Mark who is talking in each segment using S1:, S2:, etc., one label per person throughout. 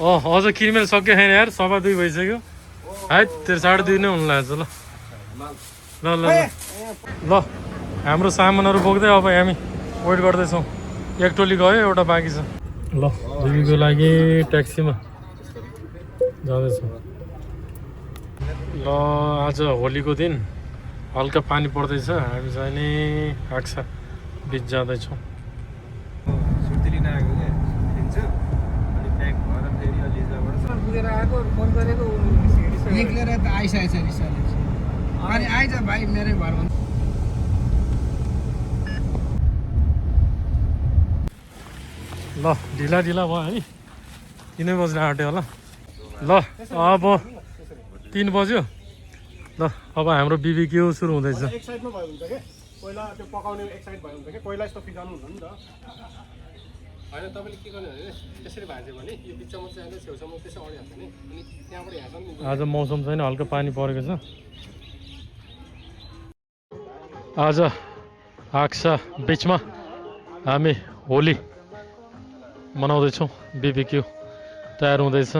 S1: अझ किनमेल सक्यो छैन यार 2:15 भइसक्यो है तेरो 2:30 नै हुनु लाग्छ ल ल ल ल हाम्रो सामानहरू बोक्दै अब हामी वेट गर्दैछौँ एक टोली गयो एउटा बाँकी छ ल दिदीको लागि ट्याक्सीमा जाँदैछौँ ल आज होलीको दिन हल्का पानी पर्दैछ हामी चाहिँ नि आक्सा बिच जाँदैछौँ
S2: निक्लेर त आइसकेछ रिसाले अनि आइज भाइ मेरै घरमा
S1: ल ढिला ढिला भयो है 3 बज्न आँट्यो होला ल अब 3 बज्यो ल अब हाम्रो बिबिक्यू सुरु हुँदैछ
S3: एक साइडमा भयो हुन्छ के पहिला त्यो पकाउने एक साइड भयो हुन्छ के पहिला यस्तो फिजाउनु हुन्छ नि त हैन तपाईले के गर्ने भने त्यसरी भाज्यो भने यो बिचमा चाहिँ छेउसम्म त्यसै अडी हाल्छ नि अनि त्यहाँबाट हेर्छन् नि
S1: आज मौसम छैन हल्का पानी परेको छ आज आक्सा बिचमा हामी होली मनाउँदैछौँ बिबिक्यू तयार हुँदैछ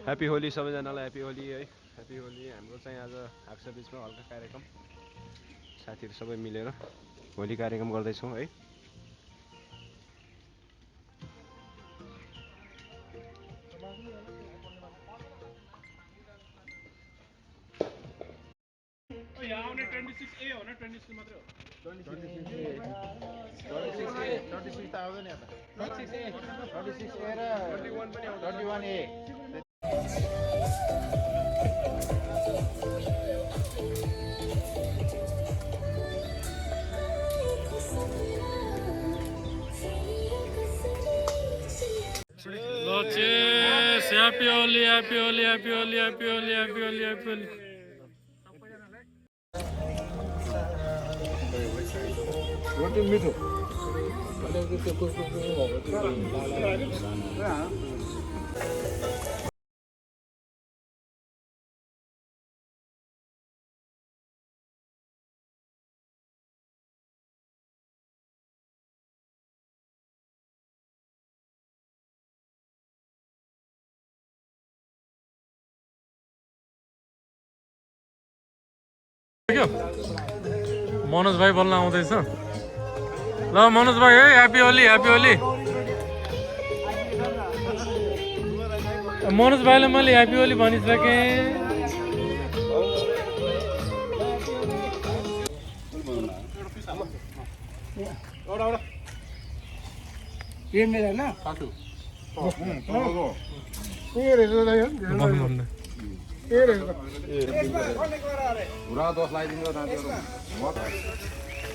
S3: ह्यापी होली सबैजनालाई ह्यापी होली है ह्यापी होली हाम्रो चाहिँ आज आक्सा बिचमा हल्का कार्यक्रम साथीहरू सबै मिलेर होली कार्यक्रम गर्दैछौँ है
S1: Happy Holi, happy Holi, happy Holi, happy Holi, happy Holi, happy Holi. Manoj भाइ बोल्न आउँदैछ ल मनोज भाइ है ह्यापी होली ह्यापी होली मनोज भाइलाई मैले ह्यापी होली भनिसकेँ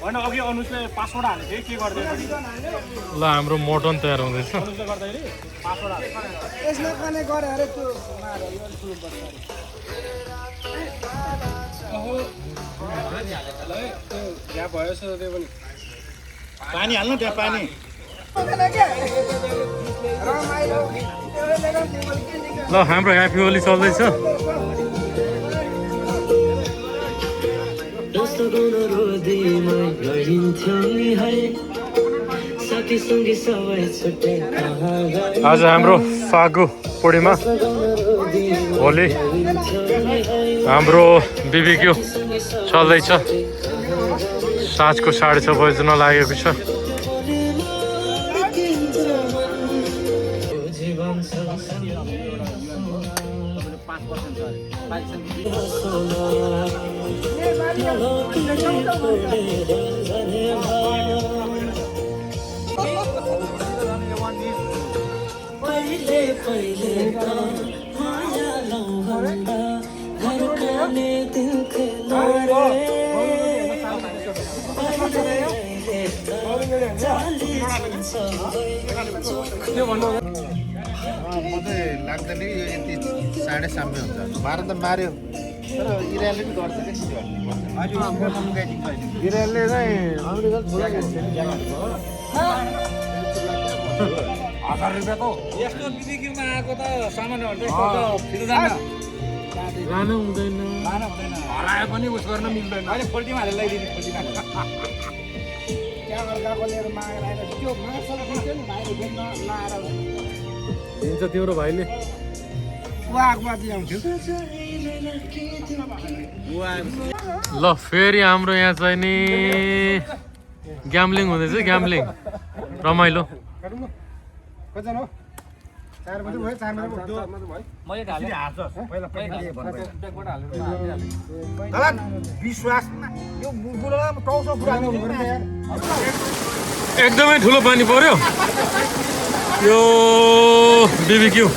S3: होइन अघि अनुजले पासवर्ड हालेको थियो के गर्दै
S1: ल हाम्रो मटन तयार हुँदैछ
S3: अनुजले गर्दाखेरि पासवर्ड हालेको
S2: यसमा कने गरे अरे त्यो
S3: ग्याप भयो जस्तो त्यो पनि पानी हाल्नु त्यहाँ पानी
S1: ल हाम्रो ह्यापी होली चल्दैछ आज हाम्रो फागु पूर्णिमा होली हाम्रो बिबिक्यू चल्दैछ साँझको 6:30 बज्न लागेको छ
S4: लाग्दैन कि यो यति 7:30 हुन्छ 12 त मार्यो तर इरायलले पनि गर्छ कि
S3: इरायलले चाहिँ अमेरिकन ठुला ₹1000 त यस्तो बिबिक्यूमा आएको त सामानहरु चाहिँ फिर्ता जान्न
S1: लानु हुँदैन
S3: हराए पनि उस गर्न मिल्दैन अहिले फोल्टीमा हालेर लगाइदिनु फोल्टीमा
S2: गएको लिएर मागेर आएर त्यो माछा दिन्थ्यो नि भाइले बेच्न लाएर
S1: दिन्छ तिम्रो भाइले
S2: कुवा दिउँथ्यो
S1: ल फेरि हाम्रो यहाँ चाहिँ नि ग्याम्लिङ हुँदैछ ग्याम्लिङ रमाइलो
S3: कतिजना हो 4 मात्रै भयो 4 मात्रै भयो
S2: विश्वासमा यो बुढोलाई टाउसो कुरा
S1: एकदमै ठुलो पानी पर्यो यो बिबिक्यू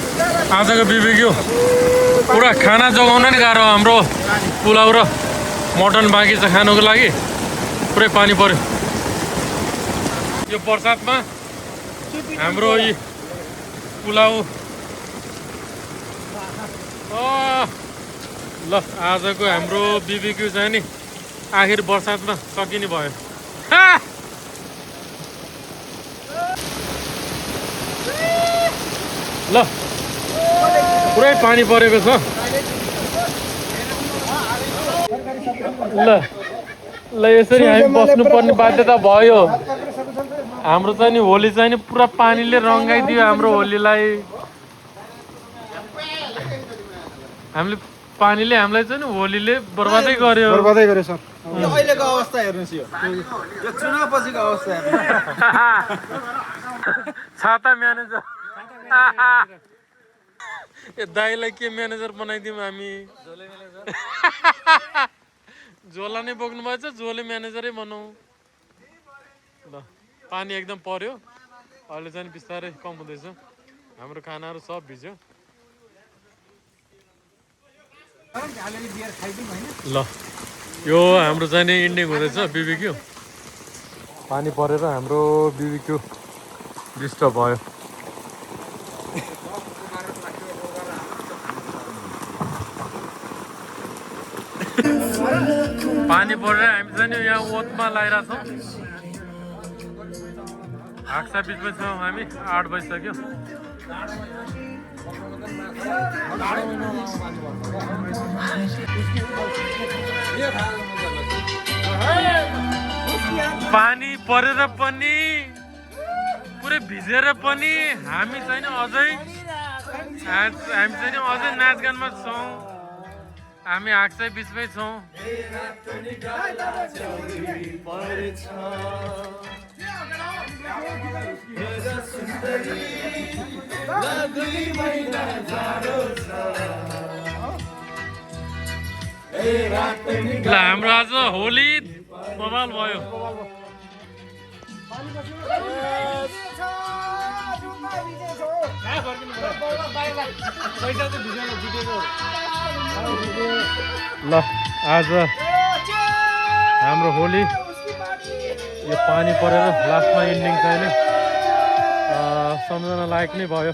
S1: आजको बिबिक्यू पुरा खाना जोगाउन नि गाह्रो हाम्रो पुलाउ र मटन बाँकी छ खानुको लागि पुरै पानी पर्यो यो बर्सातमा हाम्रो यी पुलाउ ल आजको हाम्रो बिबिक्यू चाहिँ नि आखिर बर्सातमा सकिने भयो ल पुरै पानी परेको छ ल ल यसरी हामी बस्नुपर्ने बाध्यता भयो हाम्रो चाहिँ नि होली चाहिँ नि पुरा पानीले रङ्गाइदियो हाम्रो होलीलाई पानीले हामीलाई चाहिँ नि होलीले बर्बादै गर्यो
S3: सर
S4: यो अहिलेको अवस्था हेर्नुहोस् यो चुनावपछिको अवस्था
S1: छाता म्यानेजर ए दाइलाई के म्यानेजर बनाइदिउँ हामी झोला नै बोक्नु भएछ झोले म्यानेजरै बनाऊ ल पानी एकदम पर्यो अहिले चाहिँ बिस्तारै कम हुँदैछ हाम्रो खानाहरू सब भिज्यो ल यो हाम्रो चाहिँ नि इन्डिङ हुँदैछ बिबिक्यू पानी परेर हाम्रो बिबिक्यू डिस्टर्ब भयो पानी परेर हामी चाहिँ नि यहाँ ओतमा लगाइरहेछौँ हाक्सा बिचमा छौँ हामी 8 बजिसक्यो पानी परेर पनि पुरै भिजेर पनि हामी चाहिँ नि अझै नाचगानमा छौँ हामी हाक्सा बिचमै छौँ हाम्रो आज होली बवाल भयो ल आज हाम्रो होली यो पानी परेर लास्टमा इन्डिङ चाहिँ नि सम्झना लायक नै भयो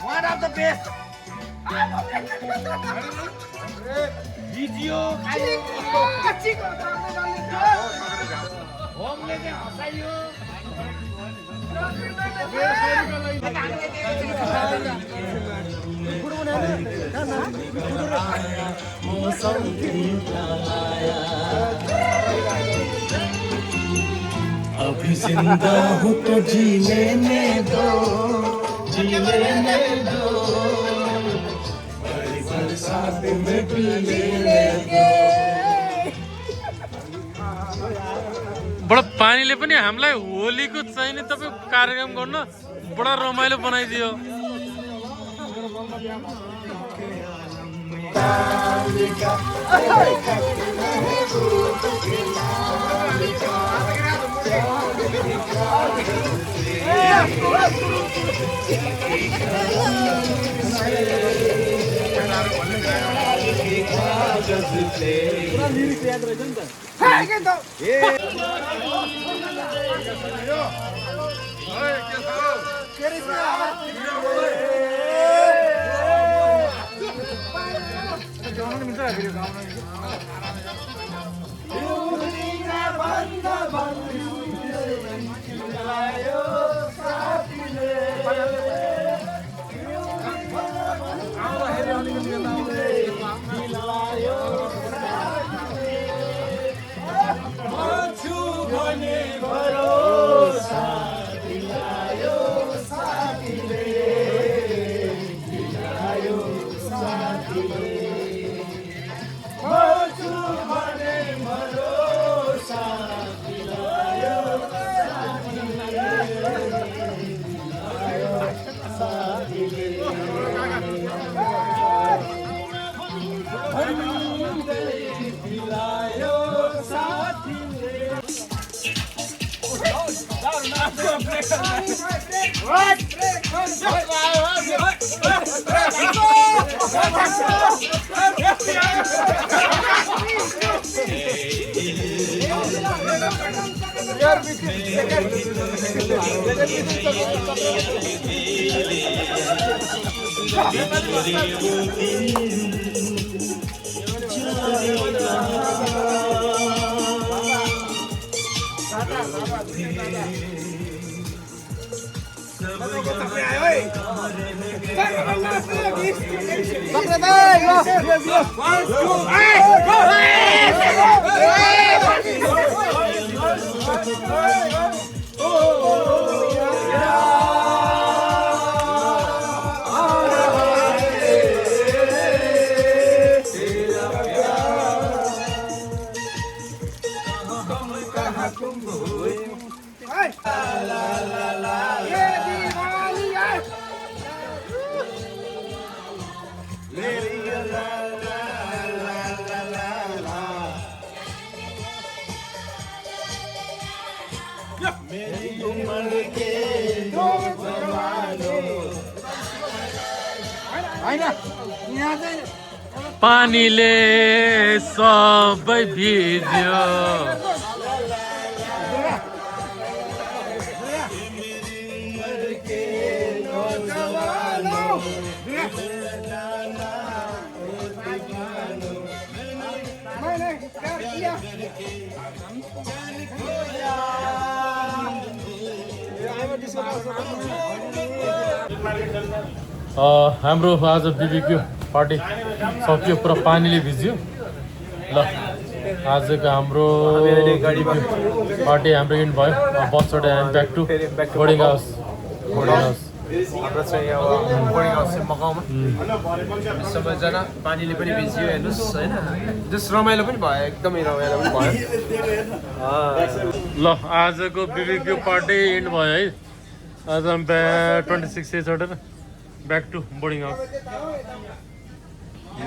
S2: One of the best. Video.
S5: अभी जिंदा हूँ तो जी लेने दो बड़ी बरसात में भी लेने दो
S1: बडा पानीले पनि हामीलाई होलीको चाहिने तपाईँ कार्यक्रम गर्न बडा रमाइलो बनाइदियो पानीले सबै भिज्यो हाम्रो आज बिबिक्यू पार्टी सकियो पुरा पानीले भिज्यो ल आजको हाम्रो पार्टी हाम्रो इन्ड भयो बसबाट हामी ब्याक टु बोर्डिङ हाउस
S6: हाम्रो चाहिँ अब बोर्डिङ हाउस चाहिँ मकाउमा सबैजना पानीले पनि भिज्यो हेर्नुहोस् होइन जस रमाइलो पनि भयो एकदमै रमाइलो पनि भयो
S1: ल आजको बिबिक्यू पार्टी इन्ड भयो है आज 26 डेज छोडेर ब्याक टु बोर्डिङ हाउस ल